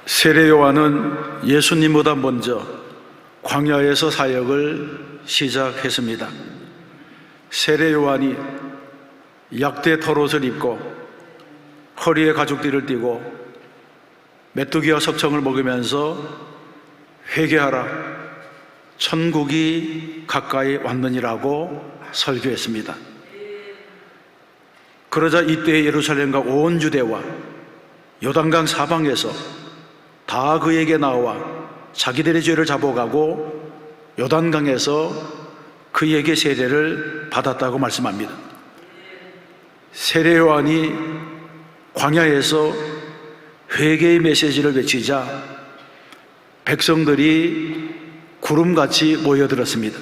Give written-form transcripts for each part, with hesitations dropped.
세례 요한은 예수님보다 먼저 광야에서 사역을 시작했습니다. 세례 요한이 약대 털옷을 입고 허리에 가죽띠를 띠고 메뚜기와 석청을 먹으면서 회개하라, 천국이 가까이 왔느니라고 설교했습니다. 그러자 이때 예루살렘과 온 유대와 요단강 사방에서 다 그에게 나와 자기들의 죄를 잡아가고 요단강에서 그에게 세례를 받았다고 말씀합니다. 세례 요한이 광야에서 회개의 메시지를 외치자 백성들이 구름같이 모여들었습니다.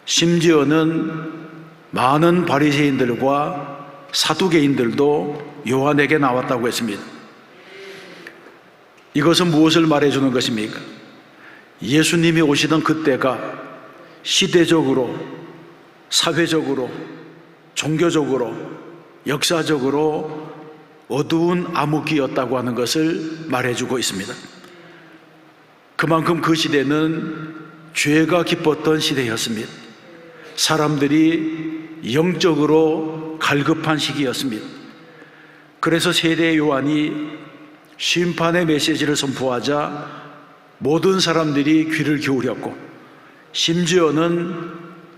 심지어는 많은 바리새인들과 사두개인들도 요한에게 나왔다고 했습니다. 이것은 무엇을 말해주는 것입니까? 예수님이 오시던 그때가 시대적으로, 사회적으로, 종교적으로, 역사적으로 어두운 암흑기였다고 하는 것을 말해주고 있습니다. 그만큼 그 시대는 죄가 깊었던 시대였습니다. 사람들이 영적으로 갈급한 시기였습니다. 그래서 세례 요한이 심판의 메시지를 선포하자 모든 사람들이 귀를 기울였고, 심지어는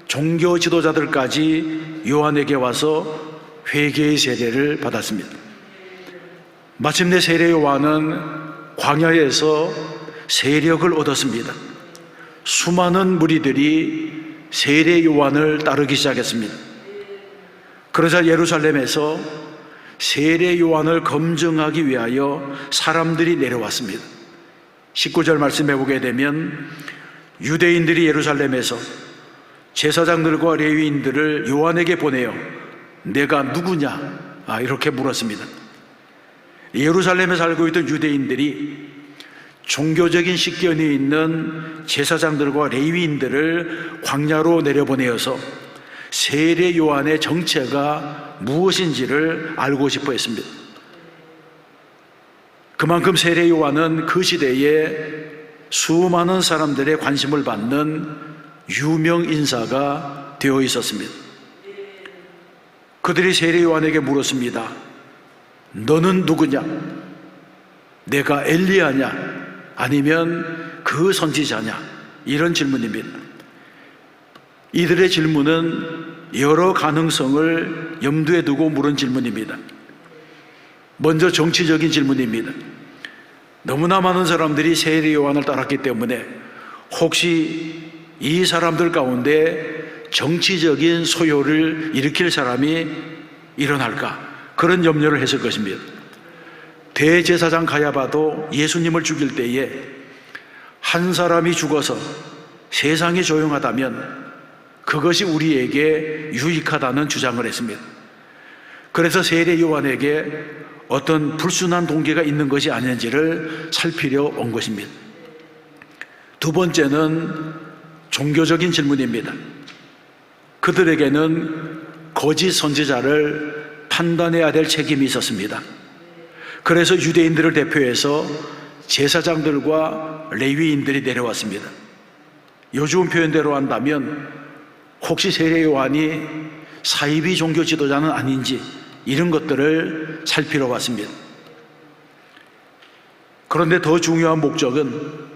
종교 지도자들까지 요한에게 와서 회개의 세례를 받았습니다. 마침내 세례 요한은 광야에서 세력을 얻었습니다. 수많은 무리들이 세례 요한을 따르기 시작했습니다. 그러자 예루살렘에서 세례 요한을 검증하기 위하여 사람들이 내려왔습니다. 19절 말씀해 보게 되면 유대인들이 예루살렘에서 제사장들과 레위인들을 요한에게 보내어 내가 누구냐? 이렇게 물었습니다. 예루살렘에 살고 있던 유대인들이 종교적인 식견이 있는 제사장들과 레위인들을 광야로 내려보내어서 세례 요한의 정체가 무엇인지를 알고 싶어 했습니다. 그만큼 세례 요한은 그 시대에 수많은 사람들의 관심을 받는 유명 인사가 되어 있었습니다. 그들이 세례 요한에게 물었습니다. 너는 누구냐? 내가 엘리야냐? 아니면 그 선지자냐? 이런 질문입니다. 이들의 질문은 여러 가능성을 염두에 두고 물은 질문입니다. 먼저 정치적인 질문입니다. 너무나 많은 사람들이 세례 요한을 따랐기 때문에 혹시 이 사람들 가운데 정치적인 소요를 일으킬 사람이 일어날까? 그런 염려를 했을 것입니다. 대제사장 가야바도 예수님을 죽일 때에 한 사람이 죽어서 세상이 조용하다면 그것이 우리에게 유익하다는 주장을 했습니다. 그래서 세례 요한에게 어떤 불순한 동기가 있는 것이 아닌지를 살피려 온 것입니다. 두 번째는 종교적인 질문입니다. 그들에게는 거짓 선지자를 판단해야 될 책임이 있었습니다. 그래서 유대인들을 대표해서 제사장들과 레위인들이 내려왔습니다. 요즘 표현대로 한다면 혹시 세례 요한이 사이비 종교 지도자는 아닌지 이런 것들을 살피러 왔습니다. 그런데 더 중요한 목적은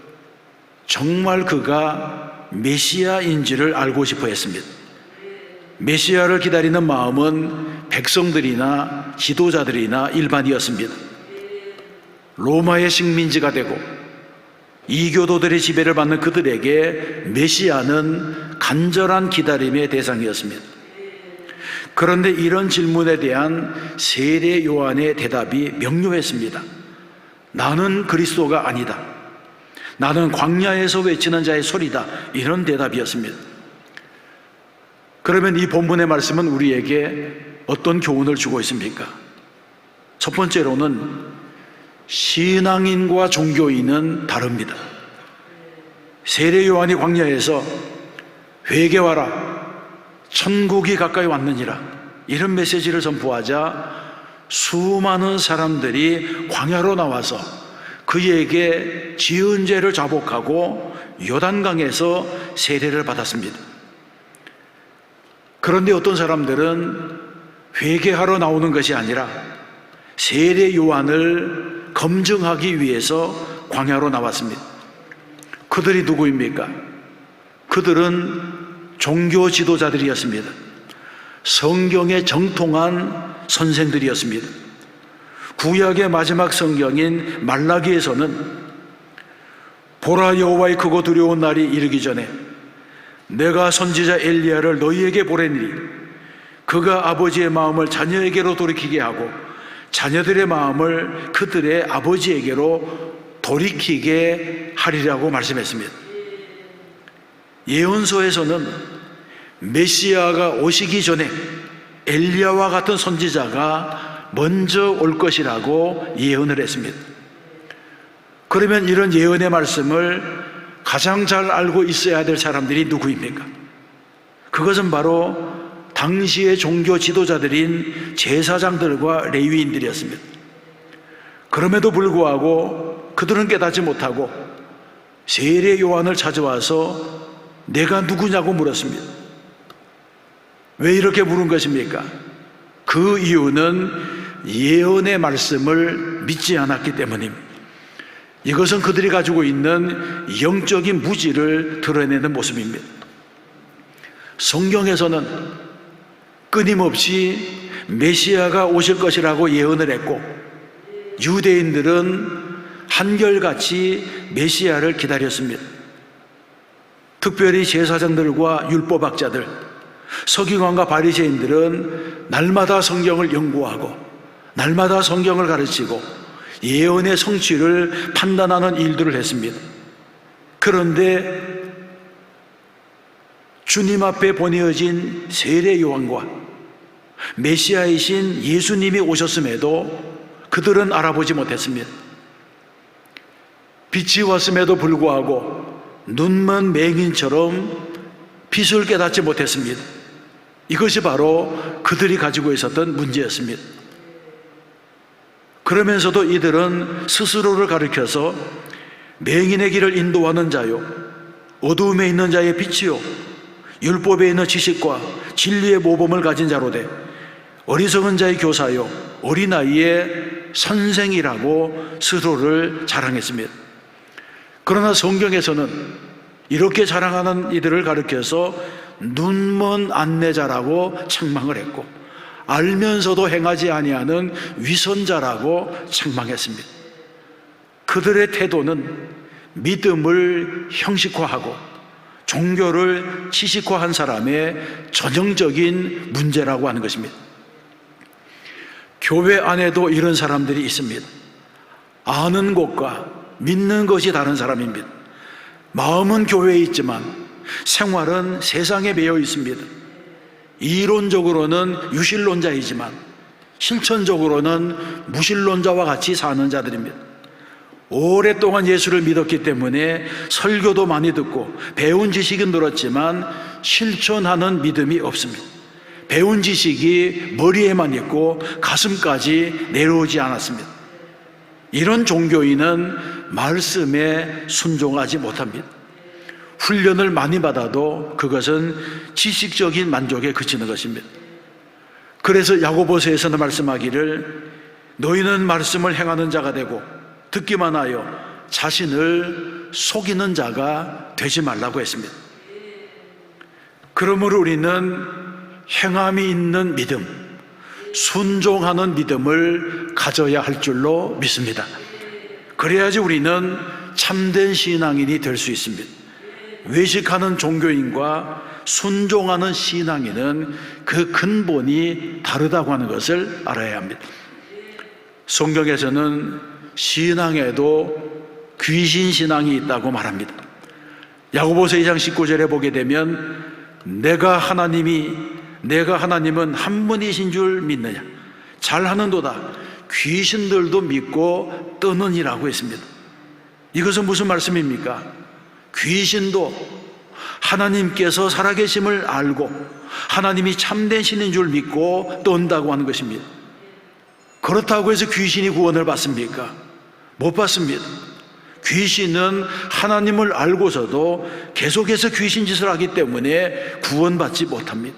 정말 그가 메시아인지를 알고 싶어 했습니다. 메시아를 기다리는 마음은 백성들이나 지도자들이나 일반이었습니다. 로마의 식민지가 되고 이교도들의 지배를 받는 그들에게 메시아는 간절한 기다림의 대상이었습니다. 그런데 이런 질문에 대한 세례 요한의 대답이 명료했습니다. 나는 그리스도가 아니다. 나는 광야에서 외치는 자의 소리다. 이런 대답이었습니다. 그러면 이 본문의 말씀은 우리에게 어떤 교훈을 주고 있습니까? 첫 번째로는 신앙인과 종교인은 다릅니다. 세례 요한이 광야에서 회개하라, 천국이 가까이 왔느니라 이런 메시지를 선포하자 수많은 사람들이 광야로 나와서 그 그에게 지은 죄를 자복하고 요단강에서 세례를 받았습니다. 그런데 어떤 사람들은 회개하러 나오는 것이 아니라 세례 요한을 검증하기 위해서 광야로 나왔습니다. 그들이 누구입니까? 그들은 종교 지도자들이었습니다. 성경에 정통한 선생들이었습니다. 구약의 마지막 성경인 말라기에서는 보라, 여호와의 크고 두려운 날이 이르기 전에 내가 선지자 엘리야를 너희에게 보내니니 그가 아버지의 마음을 자녀에게로 돌이키게 하고 자녀들의 마음을 그들의 아버지에게로 돌이키게 하리라고 말씀했습니다. 예언서에서는 메시아가 오시기 전에 엘리야와 같은 선지자가 먼저 올 것이라고 예언을 했습니다. 그러면 이런 예언의 말씀을 가장 잘 알고 있어야 될 사람들이 누구입니까? 그것은 바로 당시의 종교 지도자들인 제사장들과 레위인들이었습니다. 그럼에도 불구하고 그들은 깨닫지 못하고 세례 요한을 찾아와서 내가 누구냐고 물었습니다. 왜 이렇게 물은 것입니까? 그 이유는 예언의 말씀을 믿지 않았기 때문입니다. 이것은 그들이 가지고 있는 영적인 무지를 드러내는 모습입니다. 성경에서는 끊임없이 메시아가 오실 것이라고 예언을 했고 유대인들은 한결같이 메시아를 기다렸습니다. 특별히 제사장들과 율법학자들, 서기관과 바리새인들은 날마다 성경을 연구하고 날마다 성경을 가르치고 예언의 성취를 판단하는 일들을 했습니다. 그런데 주님 앞에 보내어진 세례 요한과 메시아이신 예수님이 오셨음에도 그들은 알아보지 못했습니다. 빛이 왔음에도 불구하고 눈먼 맹인처럼 빛을 깨닫지 못했습니다. 이것이 바로 그들이 가지고 있었던 문제였습니다. 그러면서도 이들은 스스로를 가리켜서 맹인의 길을 인도하는 자요, 어두움에 있는 자의 빛이요, 율법에 있는 지식과 진리의 모범을 가진 자로 돼 어리석은 자의 교사요, 어린아이의 선생이라고 스스로를 자랑했습니다. 그러나 성경에서는 이렇게 자랑하는 이들을 가리켜서 눈먼 안내자라고 책망을 했고 알면서도 행하지 아니하는 위선자라고 책망했습니다. 그들의 태도는 믿음을 형식화하고 종교를 지식화한 사람의 전형적인 문제라고 하는 것입니다. 교회 안에도 이런 사람들이 있습니다. 아는 것과 믿는 것이 다른 사람입니다. 마음은 교회에 있지만 생활은 세상에 매여 있습니다. 이론적으로는 유실론자이지만 실천적으로는 무신론자와 같이 사는 자들입니다. 오랫동안 예수를 믿었기 때문에 설교도 많이 듣고 배운 지식은 늘었지만 실천하는 믿음이 없습니다. 배운 지식이 머리에만 있고 가슴까지 내려오지 않았습니다. 이런 종교인은 말씀에 순종하지 못합니다. 훈련을 많이 받아도 그것은 지식적인 만족에 그치는 것입니다. 그래서 야고보서에서는 말씀하기를 너희는 말씀을 행하는 자가 되고 듣기만 하여 자신을 속이는 자가 되지 말라고 했습니다. 그러므로 우리는 행함이 있는 믿음, 순종하는 믿음을 가져야 할 줄로 믿습니다. 그래야지 우리는 참된 신앙인이 될 수 있습니다. 외식하는 종교인과 순종하는 신앙인은 그 근본이 다르다고 하는 것을 알아야 합니다. 성경에서는 신앙에도 귀신 신앙이 있다고 말합니다. 야고보서 2장 19절에 보게 되면 내가 하나님은 한 분이신 줄 믿느냐 잘하는도다 귀신들도 믿고 떠느니라고 했습니다. 이것은 무슨 말씀입니까? 귀신도 하나님께서 살아계심을 알고 하나님이 참된 신인 줄 믿고 떤다고 하는 것입니다. 그렇다고 해서 귀신이 구원을 받습니까? 못 받습니다. 귀신은 하나님을 알고서도 계속해서 귀신 짓을 하기 때문에 구원받지 못합니다.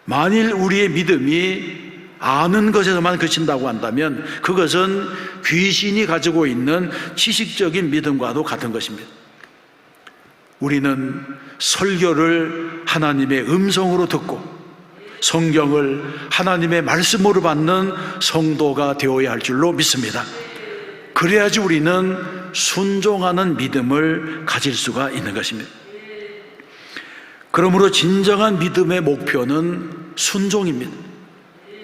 만일 우리의 믿음이 아는 것에서만 그친다고 한다면 그것은 귀신이 가지고 있는 지식적인 믿음과도 같은 것입니다. 우리는 설교를 하나님의 음성으로 듣고 성경을 하나님의 말씀으로 받는 성도가 되어야 할 줄로 믿습니다. 그래야지 우리는 순종하는 믿음을 가질 수가 있는 것입니다. 그러므로 진정한 믿음의 목표는 순종입니다.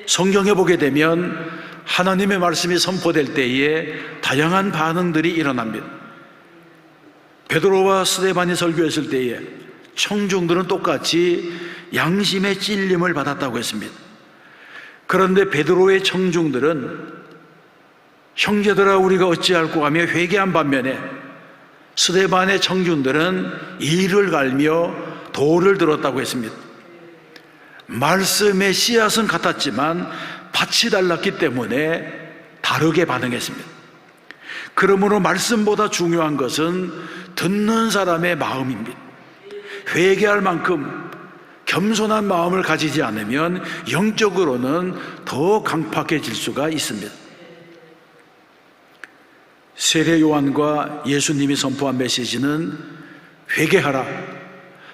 성경에 보게 되면 하나님의 말씀이 선포될 때에 다양한 반응들이 일어납니다. 베드로와 스데반이 설교했을 때에 청중들은 똑같이 양심의 찔림을 받았다고 했습니다. 그런데 베드로의 청중들은 형제들아 우리가 어찌할꼬 하며 회개한 반면에 스데반의 청중들은 이를 갈며 돌을 들었다고 했습니다. 말씀의 씨앗은 같았지만 밭이 달랐기 때문에 다르게 반응했습니다. 그러므로 말씀보다 중요한 것은 듣는 사람의 마음입니다. 회개할 만큼 겸손한 마음을 가지지 않으면 영적으로는 더 강팍해질 수가 있습니다. 세례 요한과 예수님이 선포한 메시지는 회개하라,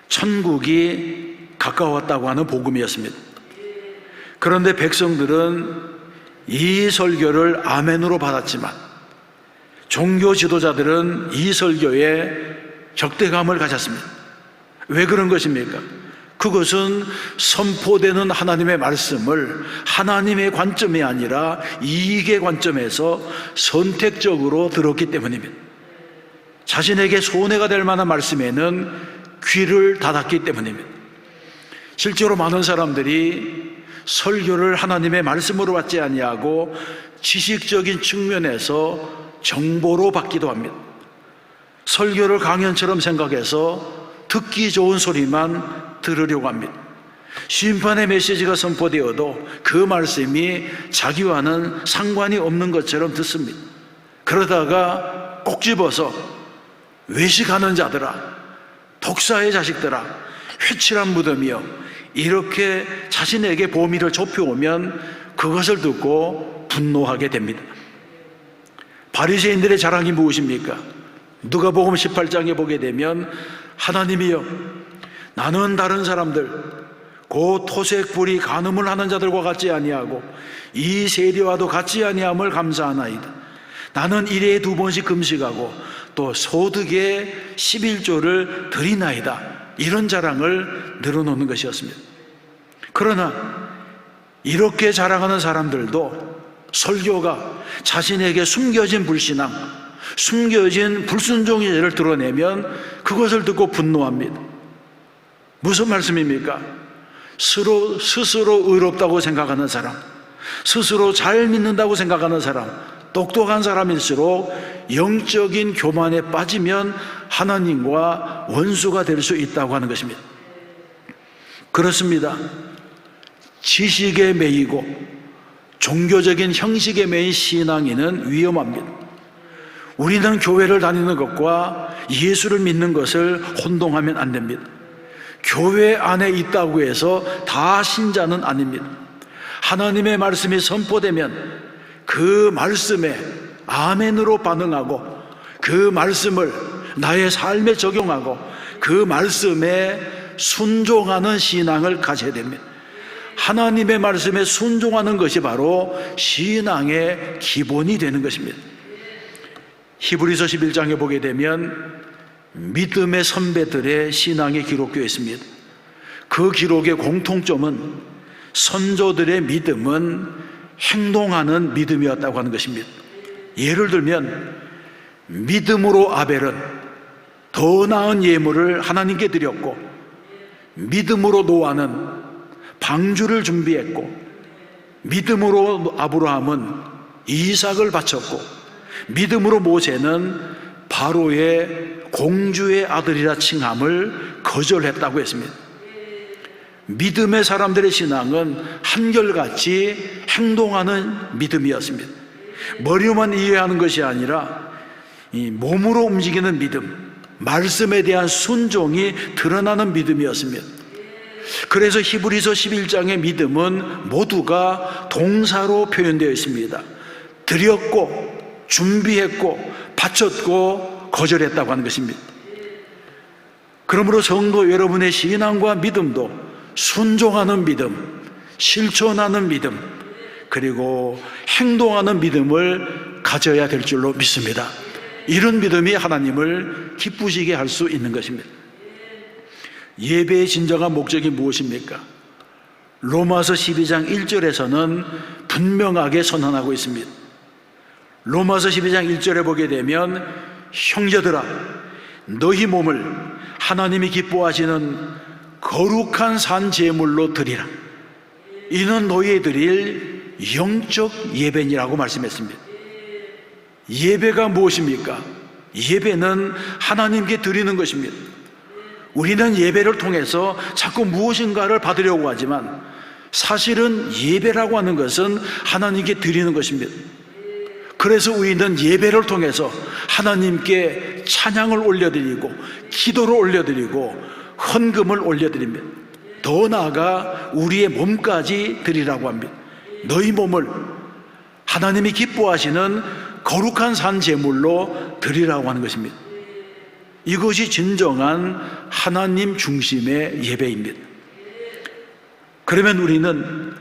천국이 가까웠다고 하는 복음이었습니다. 그런데 백성들은 이 설교를 아멘으로 받았지만 종교 지도자들은 이 설교에 적대감을 가졌습니다. 왜 그런 것입니까? 그것은 선포되는 하나님의 말씀을 하나님의 관점이 아니라 이익의 관점에서 선택적으로 들었기 때문입니다. 자신에게 손해가 될 만한 말씀에는 귀를 닫았기 때문입니다. 실제로 많은 사람들이 설교를 하나님의 말씀으로 받지 아니하고 지식적인 측면에서 정보로 받기도 합니다. 설교를 강연처럼 생각해서 듣기 좋은 소리만 들으려고 합니다. 심판의 메시지가 선포되어도 그 말씀이 자기와는 상관이 없는 것처럼 듣습니다. 그러다가 꼭 집어서 외식하는 자들아, 독사의 자식들아, 회칠한 무덤이여, 이렇게 자신에게 범위를 좁혀오면 그것을 듣고 분노하게 됩니다. 바리새인들의 자랑이 무엇입니까? 누가복음 18장에 보게 되면 하나님이여, 나는 다른 사람들 곧 토색 불이 간음을 하는 자들과 같지 아니하고 이 세리와도 같지 아니함을 감사하나이다. 나는 일에 2번씩 금식하고 또 소득의 11조를 드리나이다. 이런 자랑을 늘어놓는 것이었습니다. 그러나 이렇게 자랑하는 사람들도 설교가 자신에게 숨겨진 불신앙, 숨겨진 불순종의 죄를 드러내면 그것을 듣고 분노합니다. 무슨 말씀입니까? 스스로 의롭다고 생각하는 사람, 스스로 잘 믿는다고 생각하는 사람, 똑똑한 사람일수록 영적인 교만에 빠지면 하나님과 원수가 될 수 있다고 하는 것입니다. 그렇습니다. 지식에 매이고 종교적인 형식에 매인 신앙인은 위험합니다. 우리는 교회를 다니는 것과 예수를 믿는 것을 혼동하면 안 됩니다. 교회 안에 있다고 해서 다 신자는 아닙니다. 하나님의 말씀이 선포되면 그 말씀에 아멘으로 반응하고 그 말씀을 나의 삶에 적용하고 그 말씀에 순종하는 신앙을 가져야 됩니다. 하나님의 말씀에 순종하는 것이 바로 신앙의 기본이 되는 것입니다. 히브리서 11장에 보게 되면 믿음의 선배들의 신앙이 기록되어 있습니다. 그 기록의 공통점은 선조들의 믿음은 행동하는 믿음이었다고 하는 것입니다. 예를 들면 믿음으로 아벨은 더 나은 예물을 하나님께 드렸고, 믿음으로 노아는 방주를 준비했고, 믿음으로 아브라함은 이삭을 바쳤고, 믿음으로 모세는 바로의 공주의 아들이라 칭함을 거절했다고 했습니다. 믿음의 사람들의 신앙은 한결같이 행동하는 믿음이었습니다. 머리로만 이해하는 것이 아니라 이 몸으로 움직이는 믿음, 말씀에 대한 순종이 드러나는 믿음이었습니다. 그래서 히브리서 11장의 믿음은 모두가 동사로 표현되어 있습니다. 드렸고, 준비했고, 바쳤고, 거절했다고 하는 것입니다. 그러므로 성도 여러분의 신앙과 믿음도 순종하는 믿음, 실천하는 믿음, 그리고 행동하는 믿음을 가져야 될 줄로 믿습니다. 이런 믿음이 하나님을 기쁘시게 할 수 있는 것입니다. 예배의 진정한 목적이 무엇입니까? 로마서 12장 1절에서는 분명하게 선언하고 있습니다. 로마서 12장 1절에 보게 되면 형제들아 너희 몸을 하나님이 기뻐하시는 거룩한 산 제물로 드리라. 이는 너희에 드릴 영적 예배니라고 말씀했습니다. 예배가 무엇입니까? 예배는 하나님께 드리는 것입니다. 우리는 예배를 통해서 자꾸 무엇인가를 받으려고 하지만 사실은 예배라고 하는 것은 하나님께 드리는 것입니다. 그래서 우리는 예배를 통해서 하나님께 찬양을 올려드리고 기도를 올려드리고 헌금을 올려드립니다. 더 나아가 우리의 몸까지 드리라고 합니다. 너희 몸을 하나님이 기뻐하시는 거룩한 산 제물로 드리라고 하는 것입니다. 이것이 진정한 하나님 중심의 예배입니다. 그러면 우리는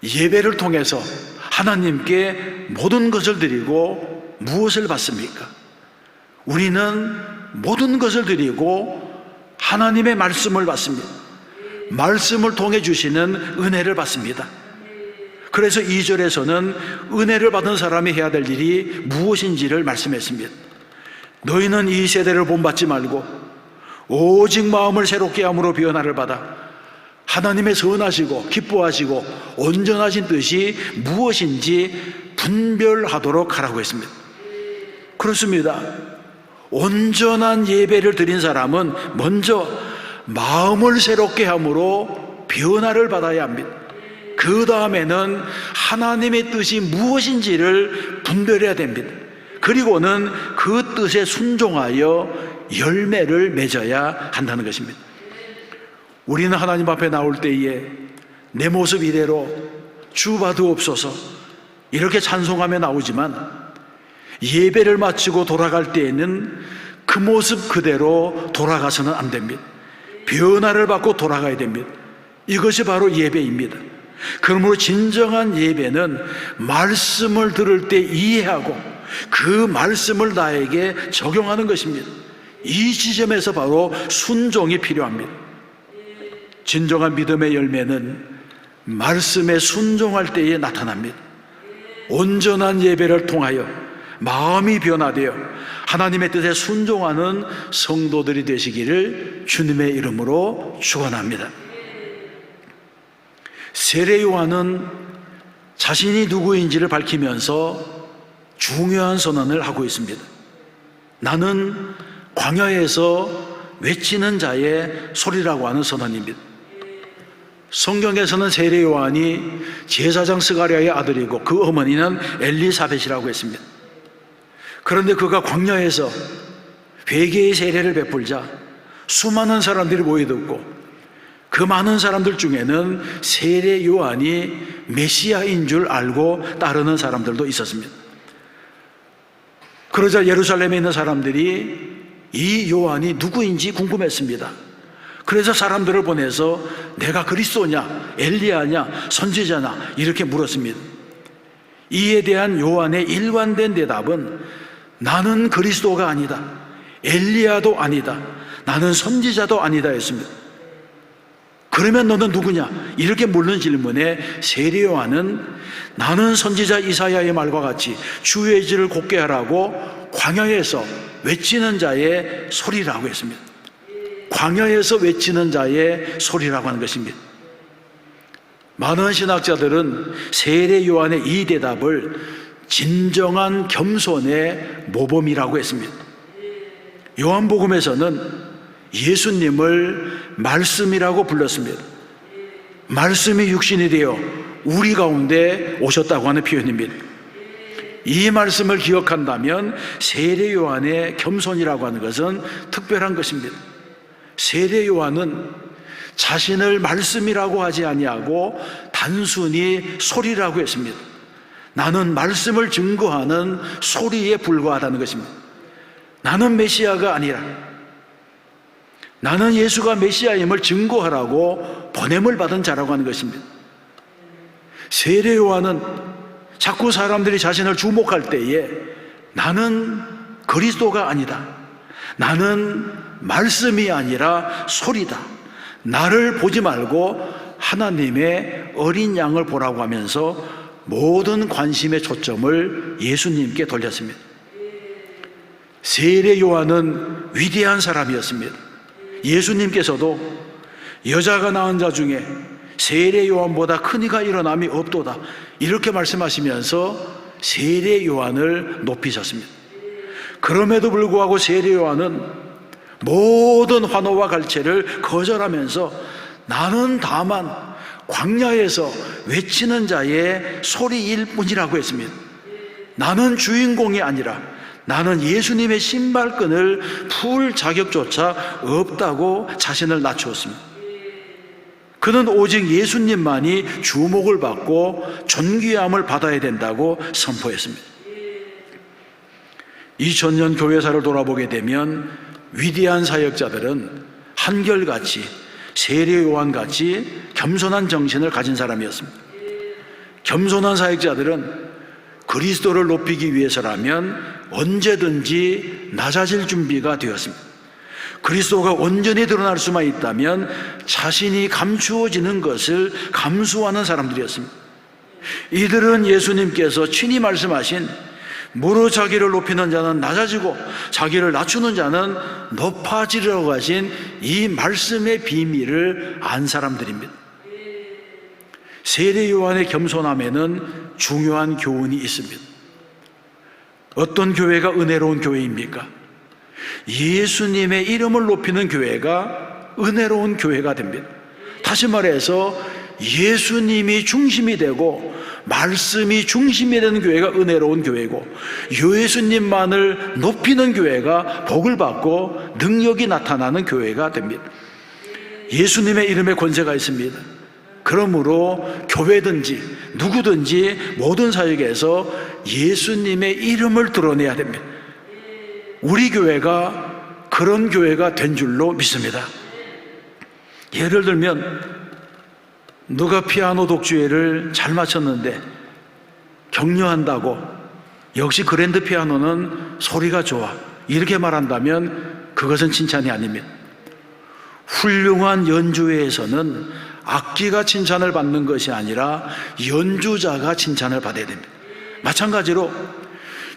예배를 통해서 하나님께 모든 것을 드리고 무엇을 받습니까? 우리는 모든 것을 드리고 하나님의 말씀을 받습니다. 말씀을 통해 주시는 은혜를 받습니다. 그래서 2절에서는 은혜를 받은 사람이 해야 될 일이 무엇인지를 말씀했습니다. 너희는 이 세대를 본받지 말고 오직 마음을 새롭게 함으로 변화를 받아 하나님의 선하시고 기뻐하시고 온전하신 뜻이 무엇인지 분별하도록 하라고 했습니다. 그렇습니다. 온전한 예배를 드린 사람은 먼저 마음을 새롭게 함으로 변화를 받아야 합니다. 그 다음에는 하나님의 뜻이 무엇인지를 분별해야 됩니다. 그리고는 그 뜻에 순종하여 열매를 맺어야 한다는 것입니다. 우리는 하나님 앞에 나올 때에 내 모습 이대로 주 받으옵소서 이렇게 찬송하며 나오지만 예배를 마치고 돌아갈 때에는 그 모습 그대로 돌아가서는 안 됩니다. 변화를 받고 돌아가야 됩니다. 이것이 바로 예배입니다. 그러므로 진정한 예배는 말씀을 들을 때 이해하고 그 말씀을 나에게 적용하는 것입니다. 이 지점에서 바로 순종이 필요합니다. 진정한 믿음의 열매는 말씀에 순종할 때에 나타납니다. 온전한 예배를 통하여 마음이 변화되어 하나님의 뜻에 순종하는 성도들이 되시기를 주님의 이름으로 축원합니다. 세례 요한은 자신이 누구인지를 밝히면서 중요한 선언을 하고 있습니다. 나는 광야에서 외치는 자의 소리라고 하는 선언입니다. 성경에서는 세례 요한이 제사장 스가랴의 아들이고 그 어머니는 엘리사벳이라고 했습니다. 그런데 그가 광야에서 회개의 세례를 베풀자 수많은 사람들이 모여듣고 그 많은 사람들 중에는 세례 요한이 메시아인 줄 알고 따르는 사람들도 있었습니다. 그러자 예루살렘에 있는 사람들이 이 요한이 누구인지 궁금했습니다. 그래서 사람들을 보내서 내가 그리스도냐, 엘리야냐, 선지자냐 이렇게 물었습니다. 이에 대한 요한의 일관된 대답은 나는 그리스도가 아니다, 엘리야도 아니다, 나는 선지자도 아니다 했습니다. 그러면 너는 누구냐? 이렇게 묻는 질문에 세례 요한은 나는 선지자 이사야의 말과 같이 주의 길을 곱게 하라고 광야에서 외치는 자의 소리라고 했습니다. 광야에서 외치는 자의 소리라고 하는 것입니다. 많은 신학자들은 세례 요한의 이 대답을 진정한 겸손의 모범이라고 했습니다. 요한복음에서는 예수님을 말씀이라고 불렀습니다. 말씀이 육신이 되어 우리 가운데 오셨다고 하는 표현입니다. 이 말씀을 기억한다면 세례 요한의 겸손이라고 하는 것은 특별한 것입니다. 세례 요한은 자신을 말씀이라고 하지 아니하고 단순히 소리라고 했습니다. 나는 말씀을 증거하는 소리에 불과하다는 것입니다. 나는 메시아가 아니라 나는 예수가 메시아임을 증거하라고 보냄을 받은 자라고 하는 것입니다. 세례 요한은 자꾸 사람들이 자신을 주목할 때에 나는 그리스도가 아니다, 나는 말씀이 아니라 소리다, 나를 보지 말고 하나님의 어린 양을 보라고 하면서 모든 관심의 초점을 예수님께 돌렸습니다. 세례 요한은 위대한 사람이었습니다. 예수님께서도 여자가 낳은 자 중에 세례 요한보다 큰 이가 일어남이 없도다, 이렇게 말씀하시면서 세례 요한을 높이셨습니다. 그럼에도 불구하고 세례 요한은 모든 환호와 갈채를 거절하면서 나는 다만 광야에서 외치는 자의 소리일 뿐이라고 했습니다. 나는 주인공이 아니라 나는 예수님의 신발끈을 풀 자격조차 없다고 자신을 낮추었습니다. 그는 오직 예수님만이 주목을 받고 존귀함을 받아야 된다고 선포했습니다. 2000년 교회사를 돌아보게 되면 위대한 사역자들은 한결같이 세례 요한같이 겸손한 정신을 가진 사람이었습니다. 겸손한 사역자들은 그리스도를 높이기 위해서라면 언제든지 낮아질 준비가 되었습니다. 그리스도가 온전히 드러날 수만 있다면 자신이 감추어지는 것을 감수하는 사람들이었습니다. 이들은 예수님께서 친히 말씀하신 무릇 자기를 높이는 자는 낮아지고 자기를 낮추는 자는 높아지려고 하신 이 말씀의 비밀을 안 사람들입니다. 세례 요한의 겸손함에는 중요한 교훈이 있습니다. 어떤 교회가 은혜로운 교회입니까? 예수님의 이름을 높이는 교회가 은혜로운 교회가 됩니다. 다시 말해서 예수님이 중심이 되고 말씀이 중심이 되는 교회가 은혜로운 교회고, 예수님만을 높이는 교회가 복을 받고 능력이 나타나는 교회가 됩니다. 예수님의 이름에 권세가 있습니다. 그러므로 교회든지 누구든지 모든 사역에서 예수님의 이름을 드러내야 됩니다. 우리 교회가 그런 교회가 된 줄로 믿습니다. 예를 들면 누가 피아노 독주회를 잘 마쳤는데 격려한다고 역시 그랜드 피아노는 소리가 좋아, 이렇게 말한다면 그것은 칭찬이 아닙니다. 훌륭한 연주회에서는 악기가 칭찬을 받는 것이 아니라 연주자가 칭찬을 받아야 됩니다. 마찬가지로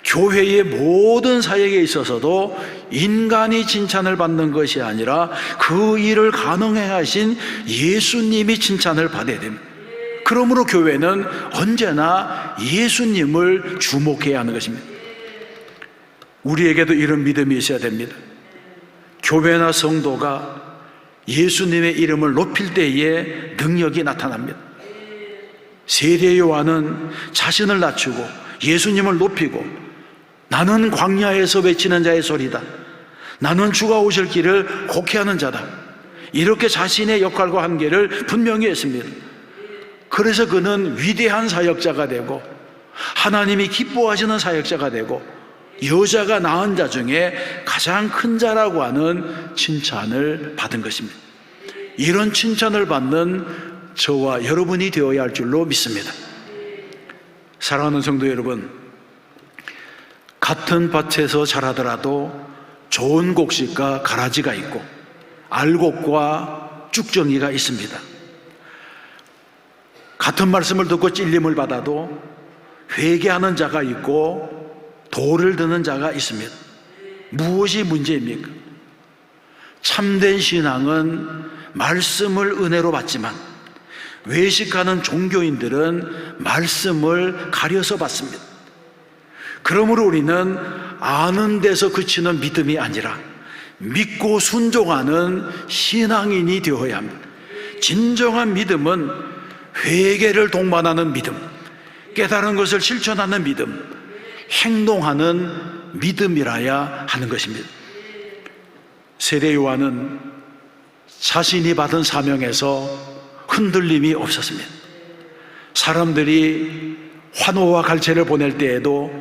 교회의 모든 사역에 있어서도 인간이 칭찬을 받는 것이 아니라 그 일을 가능해 하신 예수님이 칭찬을 받아야 됩니다. 그러므로 교회는 언제나 예수님을 주목해야 하는 것입니다. 우리에게도 이런 믿음이 있어야 됩니다. 교회나 성도가 예수님의 이름을 높일 때에 능력이 나타납니다. 세례 요한은 자신을 낮추고 예수님을 높이고 나는 광야에서 외치는 자의 소리다, 나는 주가 오실 길을 곡해하는 자다, 이렇게 자신의 역할과 한계를 분명히 했습니다. 그래서 그는 위대한 사역자가 되고 하나님이 기뻐하시는 사역자가 되고 여자가 낳은 자 중에 가장 큰 자라고 하는 칭찬을 받은 것입니다. 이런 칭찬을 받는 저와 여러분이 되어야 할 줄로 믿습니다. 사랑하는 성도 여러분, 같은 밭에서 자라더라도 좋은 곡식과 가라지가 있고 알곡과 쭉정이가 있습니다. 같은 말씀을 듣고 찔림을 받아도 회개하는 자가 있고 돌을 드는 자가 있습니다. 무엇이 문제입니까? 참된 신앙은 말씀을 은혜로 받지만 외식하는 종교인들은 말씀을 가려서 받습니다. 그러므로 우리는 아는 데서 그치는 믿음이 아니라 믿고 순종하는 신앙인이 되어야 합니다. 진정한 믿음은 회개를 동반하는 믿음, 깨달은 것을 실천하는 믿음, 행동하는 믿음이라야 하는 것입니다. 세례 요한은 자신이 받은 사명에서 흔들림이 없었습니다. 사람들이 환호와 갈채를 보낼 때에도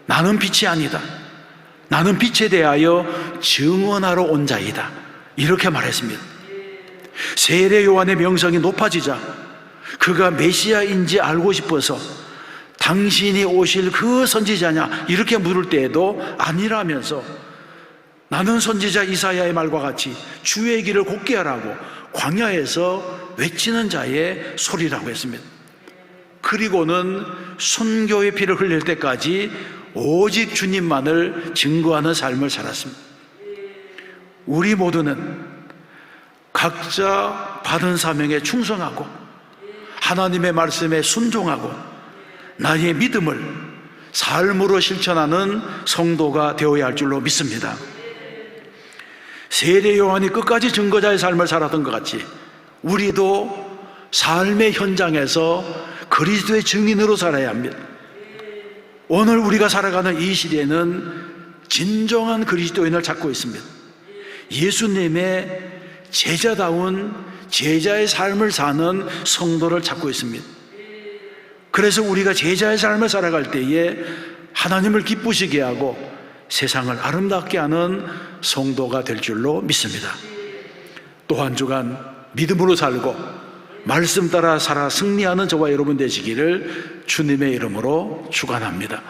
나는 빛이 아니다, 나는 빛에 대하여 증언하러 온 자이다, 이렇게 말했습니다. 세례 요한의 명성이 높아지자 그가 메시아인지 알고 싶어서 당신이 오실 그 선지자냐 이렇게 물을 때에도 아니라면서 나는 선지자 이사야의 말과 같이 주의 길을 곧게 하라고 광야에서 외치는 자의 소리라고 했습니다. 그리고는 순교의 피를 흘릴 때까지 오직 주님만을 증거하는 삶을 살았습니다. 우리 모두는 각자 받은 사명에 충성하고 하나님의 말씀에 순종하고 나의 믿음을 삶으로 실천하는 성도가 되어야 할 줄로 믿습니다. 세례 요한이 끝까지 증거자의 삶을 살았던 것 같이 우리도 삶의 현장에서 그리스도의 증인으로 살아야 합니다. 오늘 우리가 살아가는 이 시대는 진정한 그리스도인을 찾고 있습니다. 예수님의 제자다운 제자의 삶을 사는 성도를 찾고 있습니다. 그래서 우리가 제자의 삶을 살아갈 때에 하나님을 기쁘시게 하고 세상을 아름답게 하는 성도가 될 줄로 믿습니다. 또 한 주간 믿음으로 살고 말씀 따라 살아 승리하는 저와 여러분 되시기를 주님의 이름으로 축원합니다.